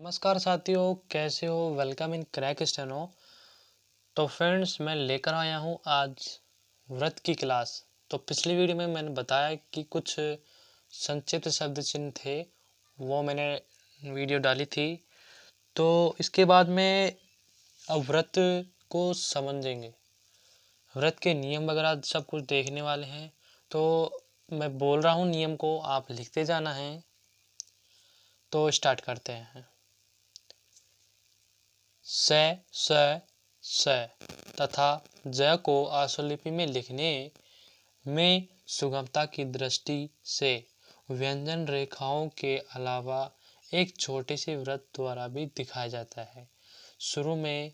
नमस्कार साथियों, कैसे हो। Welcome in crack steno. तो फ्रेंड्स, मैं लेकर आया हूँ आज व्रत की क्लास। तो पिछली वीडियो में मैंने बताया कि कुछ संक्षिप्त शब्द चिन्ह थे, वो मैंने वीडियो डाली थी। तो इसके बाद में अब व्रत को समझेंगे, व्रत के नियम वगैरह सब कुछ देखने वाले हैं। तो मैं बोल रहा हूँ, नियम को आप लिखते जाना है। तो स्टार्ट करते हैं। स तथा ज को आशुलिपि में लिखने में सुगमता की दृष्टि से व्यंजन रेखाओं के अलावा एक छोटे से व्रत द्वारा भी दिखाया जाता है। शुरू में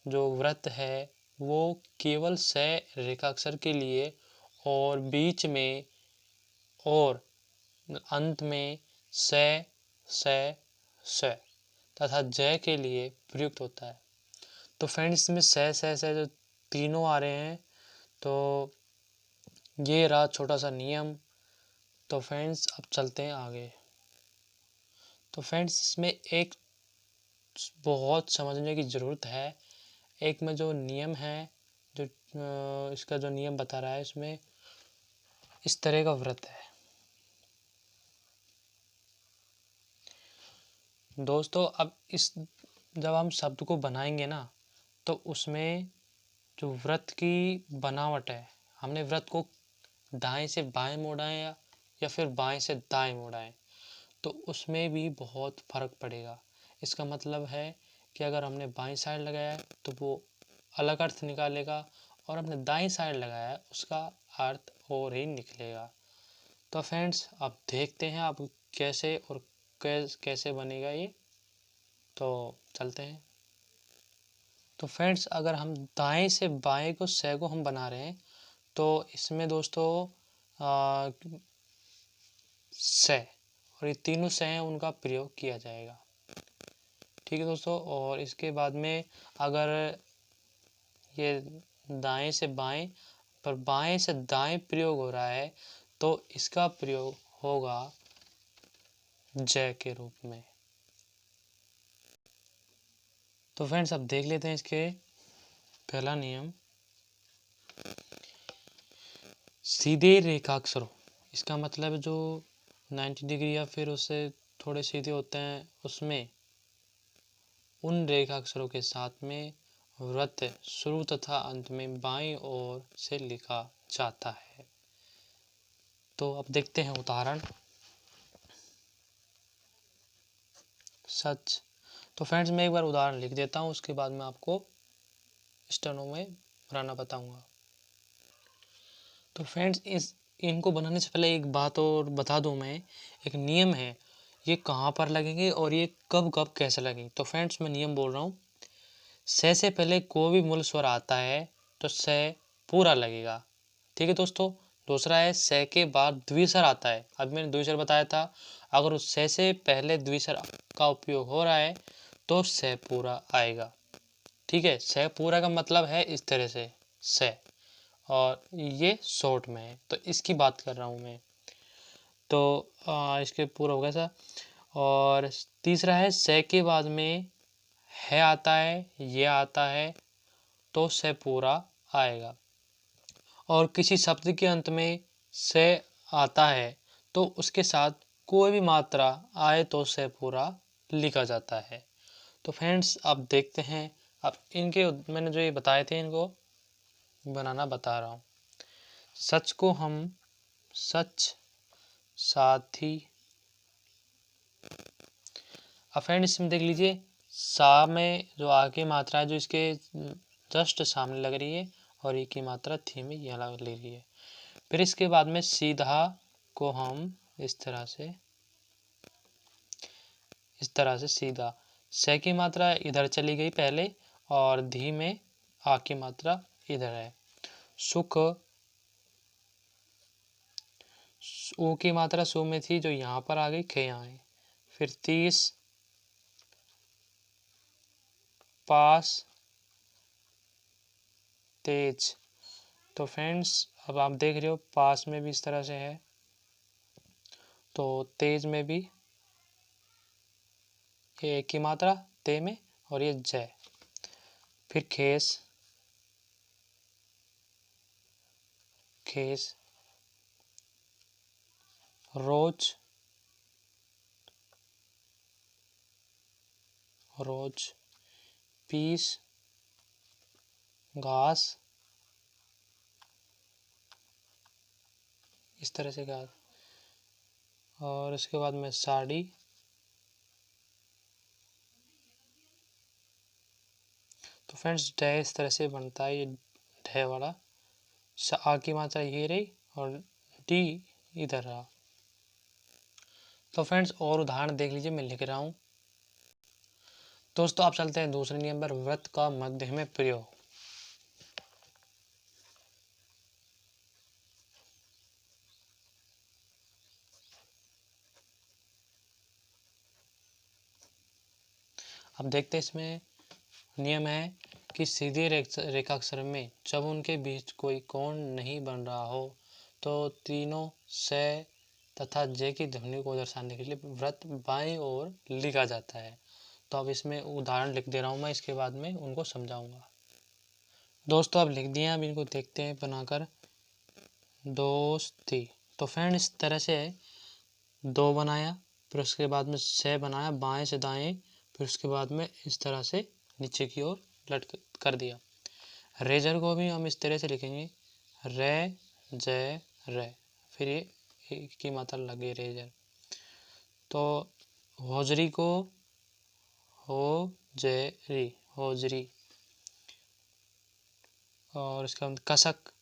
जो व्रत है वो केवल स रेखाक्षर के लिए, और बीच में और अंत में स तथा जय के लिए प्रयुक्त होता है। तो फ्रेंड्स, इसमें से जो तीनों आ रहे हैं, तो ये रहा छोटा सा नियम। तो फ्रेंड्स, अब चलते हैं आगे। तो फ्रेंड्स, इसमें एक बहुत समझने की ज़रूरत है। एक में जो नियम है, जो इसका जो नियम बता रहा है, इसमें इस तरह का व्रत है। दोस्तों, अब जब हम शब्द को बनाएंगे ना, तो उसमें जो व्रत की बनावट है, हमने व्रत को दाएं से बाएं मोड़ा है या फिर बाएं से दाएं मोड़ा है, तो उसमें भी बहुत फर्क पड़ेगा। इसका मतलब है कि अगर हमने बाएं साइड लगाया है तो वो अलग अर्थ निकालेगा, और हमने दाएं साइड लगाया है उसका अर्थ और ही निकलेगा। तो फ्रेंड्स, अब देखते हैं अब कैसे और कैसे बनेगा ये। तो चलते हैं। तो फ्रेंड्स, अगर हम दाएं से बाएं को से को हम बना रहे हैं, तो इसमें दोस्तों से और ये तीनों से हैं, उनका प्रयोग किया जाएगा। ठीक है दोस्तों। और इसके बाद में अगर ये दाएं से बाएं पर बाएं से दाएं प्रयोग हो रहा है, तो इसका प्रयोग होगा जय के रूप में। तो फ्रेंड्स, अब देख लेते हैं इसके पहला नियम, सीधे रेखाक्षरों। इसका मतलब जो 90 डिग्री या फिर उससे थोड़े सीधे होते हैं, उसमें उन रेखाक्षरों के साथ में व्रत शुरू तथा अंत में बाईं ओर से लिखा जाता है। तो अब देखते हैं उदाहरण। सच। तो फ्रेंड्स, मैं एक बार उदाहरण लिख देता हूँ, उसके बाद मैं आपको स्टेनो में बनाना बताऊंगा। तो फ्रेंड्स, इनको बनाने से पहले एक बात और बता दूं मैं। एक नियम है, ये कहाँ पर लगेंगे और ये कब कब कैसे लगेंगे। तो फ्रेंड्स, मैं नियम बोल रहा हूँ। से पहले कोई भी मूल स्वर आता है तो से पूरा लगेगा। ठीक है दोस्तों। दूसरा है, से के बाद द्विस्वर आता है। अब मैंने द्विस्वर बताया था, अगर उस से पहले द्विस्वर का उपयोग हो रहा है तो से पूरा आएगा। ठीक है। से पूरा का मतलब है इस तरह से, और ये शॉर्ट में है, तो इसकी बात कर रहा हूँ मैं। तो इसके पूरा हो गया था। और तीसरा है, से के बाद में है आता है, ये आता है, तो से पूरा आएगा। और किसी शब्द के अंत में से आता है तो उसके साथ कोई भी मात्रा आए तो से पूरा लिखा जाता है। तो फ्रेंड्स, अब देखते हैं। अब इनके मैंने जो ये बताए थे, इनको बनाना बता रहा हूँ। सच को हम सच, साथी। अब फ्रेंड्स, इसमें देख लीजिए, सा में जो आगे मात्रा है, जो इसके जस्ट सामने लग रही है, और ये की मात्रा थी में यहाँ लग रही है। फिर इसके बाद में सीधा को हम इस तरह से सीधा, से की मात्रा इधर चली गई पहले, और धी में आ की मात्रा इधर है। सुख, ओ की मात्रा सु में थी, जो यहाँ पर आ गई, खे यहाँ है। फिर 30, पास, तेज। तो फ्रेंड्स, अब आप देख रहे हो, पास में भी इस तरह से है, तो तेज में भी ये एक की मात्रा ते में, और ये जय। फिर खेस, खेस, रोज, रोज, पीस, घास, इस तरह से घास। और उसके बाद में साड़ी, तो फ्रेंड्स डे इस तरह से बनता है, ये डे वाला। आ की मात्रा ये रही और डी इधर रहा। तो फ्रेंड्स और उदाहरण देख लीजिए, मैं लिख रहा हूँ। दोस्तों आप चलते हैं दूसरे नियम पर, व्रत का मध्य में प्रयोग। अब देखते हैं इसमें नियम है कि सीधे रेखाक्षर में जब उनके बीच कोई कोण नहीं बन रहा हो तो तीनों से तथा जय की ध्वनि को दर्शाने के लिए व्रत बाएं ओर लिखा जाता है। तो अब इसमें उदाहरण लिख दे रहा हूँ मैं, इसके बाद में उनको समझाऊंगा। दोस्तों अब लिख दिए, अब इनको देखते हैं बनाकर। दोस्ती, तो फ्रेंड इस तरह से दो बनाया, फिर उसके बाद में से बनाया बाएं से दाएं, फिर उसके बाद में इस तरह से नीचे की ओर लटक कर दिया। रेजर को भी हम इस तरह से लिखेंगे, रे जय रे, फिर ये एक की मात्रा लगे रेजर। तो होजरी को हो जरी, होजरी। और इसका कसक,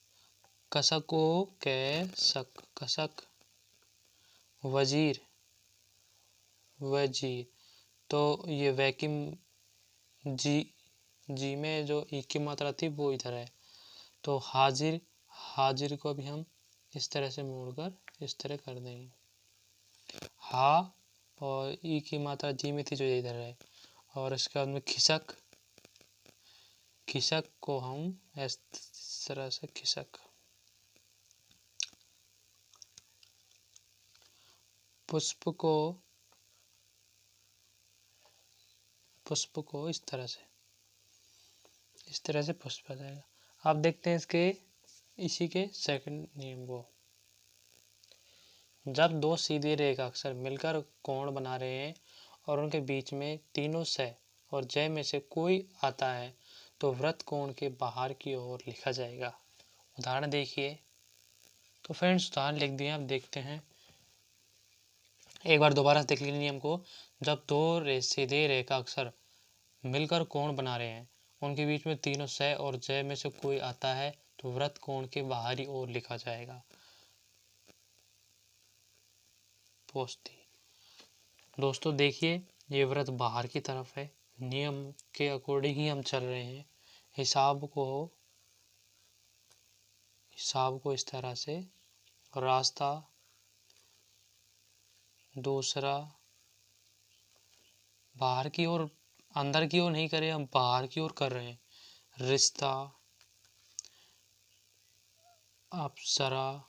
कसक को कैसक, कसक। वजीर, वजीर। तो ये वैक्यूम जी, जी में जो ई की मात्रा थी वो इधर है। तो हाजिर, हाजिर को भी हम इस तरह से मोड़कर इस तरह कर देंगे। हा और ई की मात्रा जी में थी जो इधर है। और इसके बाद में खिसक, खिसक को हम इस तरह से खिसक। पुष्प को, पुष्प को इस तरह से, इस तरह से पुष्प आ जाएगा। आप देखते हैं इसके इसी के सेकंड नियम को। जब दो सीधे रेखाक्षर मिलकर कोण बना रहे हैं और उनके बीच में तीनों से और जय में से कोई आता है तो वृत्त कोण के बाहर की ओर लिखा जाएगा। उदाहरण देखिए। तो फ्रेंड्स उदाहरण लिख दिए, अब देखते हैं एक बार दोबारा देख लीजिए नियम को। जब दो सीधे रेखाक्षर मिलकर कोण बना रहे हैं, उनके बीच में तीनों से और जय में से कोई आता है तो वृत्त कोण के बाहरी ओर लिखा जाएगा। पोस्ती, दोस्तों देखिए ये वृत्त बाहर की तरफ है, नियम के अकॉर्डिंग ही हम चल रहे हैं। हिसाब को इस तरह से, रास्ता, दूसरा, बाहर की ओर, अंदर की ओर नहीं कर रहे, हम बाहर की ओर कर रहे हैं। रिश्ता, अप्सरा,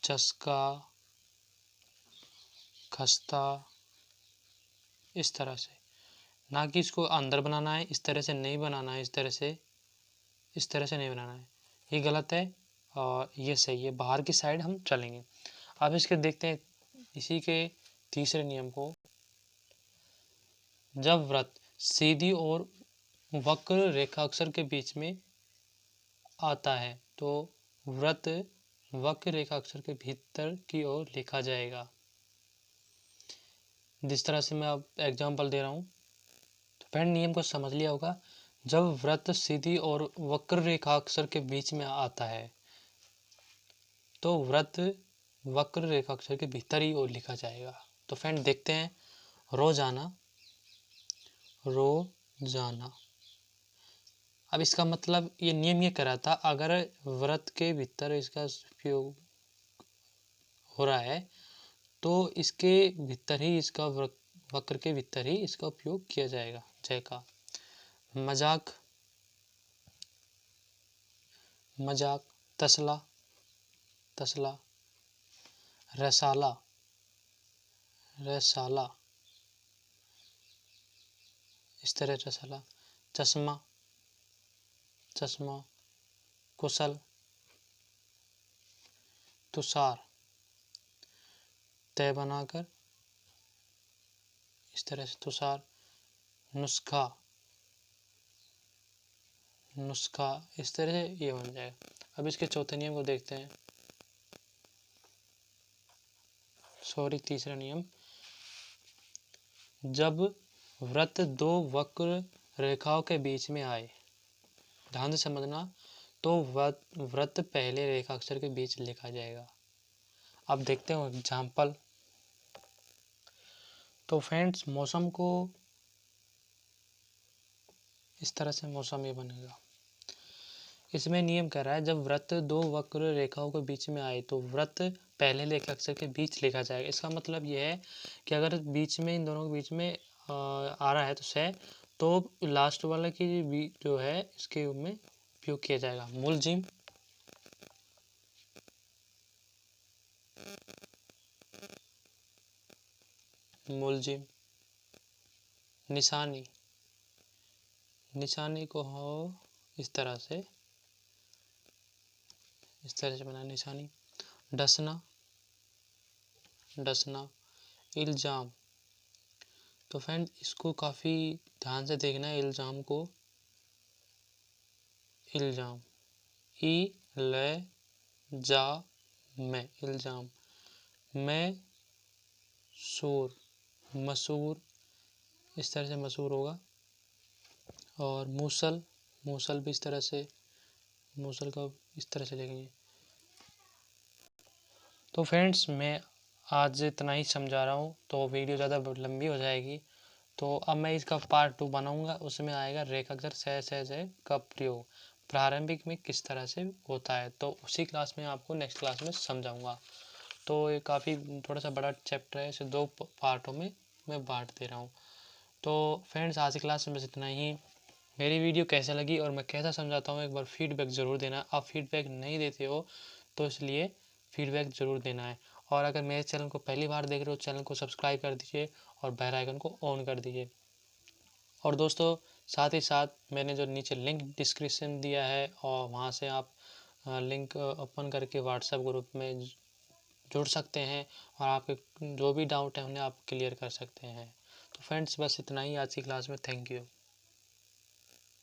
चस्का, खस्ता, इस तरह से। ना कि इसको अंदर बनाना है, इस तरह से नहीं बनाना है, इस तरह से, इस तरह से नहीं बनाना है, ये गलत है और ये सही है। बाहर की साइड हम चलेंगे। अब इसके देखते हैं इसी के तीसरे नियम को। जब वृत्त सीधी और वक्र रेखाक्षर के बीच में आता है तो वृत्त वक्र रेखाक्षर के भीतर की ओर लिखा जाएगा। जिस तरह से मैं अब एग्जांपल दे रहा हूँ, तो फ्रेंड नियम को समझ लिया होगा। जब वृत्त सीधी और वक्र रेखाक्षर के बीच में आता है तो वृत्त वक्र रेखाक्षर के भीतर ही ओर लिखा जाएगा। तो फ्रेंड देखते हैं, रोजाना, रोजाना। अब इसका मतलब ये नियम ये कह रहा था, अगर वृत्त के भीतर इसका उपयोग हो रहा है तो इसके भीतर ही इसका वक्र के भीतर ही इसका उपयोग किया जाएगा जय का। मजाक, मजाक, तसला, तसला, रसाला, रसाला, इस तरह चला। चश्मा, चश्मा, कुशल, तुषार, तय बनाकर, इस तरह से तुषार। नुस्खा, नुस्खा, इस तरह से ये बन जाएगा। अब इसके चौथे नियम को देखते हैं, सॉरी तीसरा नियम। जब वृत्त दो वक्र रेखाओं के बीच में आए, ध्यान से समझना, तो वृत्त पहले रेखाक्षर के बीच लिखा जाएगा। अब देखते हैं एग्जाम्पल। तो फ्रेंड्स मौसम को इस तरह से मौसम ये बनेगा। इसमें नियम कह रहा है जब वृत्त दो वक्र रेखाओं के बीच में आए तो वृत्त पहले रेखाक्षर के बीच लिखा जाएगा। इसका मतलब यह है कि अगर बीच में इन दोनों के बीच में आ रहा है तो से, तो लास्ट वाला की जो है इसके में उपयोग किया जाएगा। मुलजिम, मुलजिम। निशानी, निशानी को हो इस तरह से बना निशानी। डसना, डसना। इल्जाम, तो फ्रेंड इसको काफ़ी ध्यान से देखना है। इल्जाम को इल्जाम, ई ल जा मैं, इल्जाम। मैं सूर, मसूर, इस तरह से मसूर होगा। और मूसल, मूसल भी इस तरह से, मूसल का इस तरह से लिखेंगे। तो फ्रेंड्स मैं आज इतना ही समझा रहा हूँ, तो वीडियो ज़्यादा लंबी हो जाएगी। तो अब मैं इसका पार्ट 2 बनाऊंगा, उसमें आएगा रेखाक्षर से का प्रयोग प्रारंभिक में किस तरह से होता है। तो उसी क्लास में आपको नेक्स्ट क्लास में समझाऊंगा। तो ये काफ़ी थोड़ा सा बड़ा चैप्टर है, इसे 2 पार्टों में मैं बांट दे रहा हूँ। तो फ्रेंड्स आज की क्लास में बस इतना ही। मेरी वीडियो कैसे लगी और मैं कैसा समझाता हूँ एक बार फीडबैक ज़रूर देना। आप फीडबैक नहीं देते हो तो इसलिए फीडबैक ज़रूर देना है। और अगर मेरे चैनल को पहली बार देख रहे हो, चैनल को सब्सक्राइब कर दीजिए और बेल आइकन को ऑन कर दीजिए। और दोस्तों साथ ही साथ मैंने जो नीचे लिंक डिस्क्रिप्शन दिया है और वहाँ से आप लिंक ओपन करके व्हाट्सएप ग्रुप में जुड़ सकते हैं और आपके जो भी डाउट है उन्हें आप क्लियर कर सकते हैं। तो फ्रेंड्स बस इतना ही आज की क्लास में। Thank you.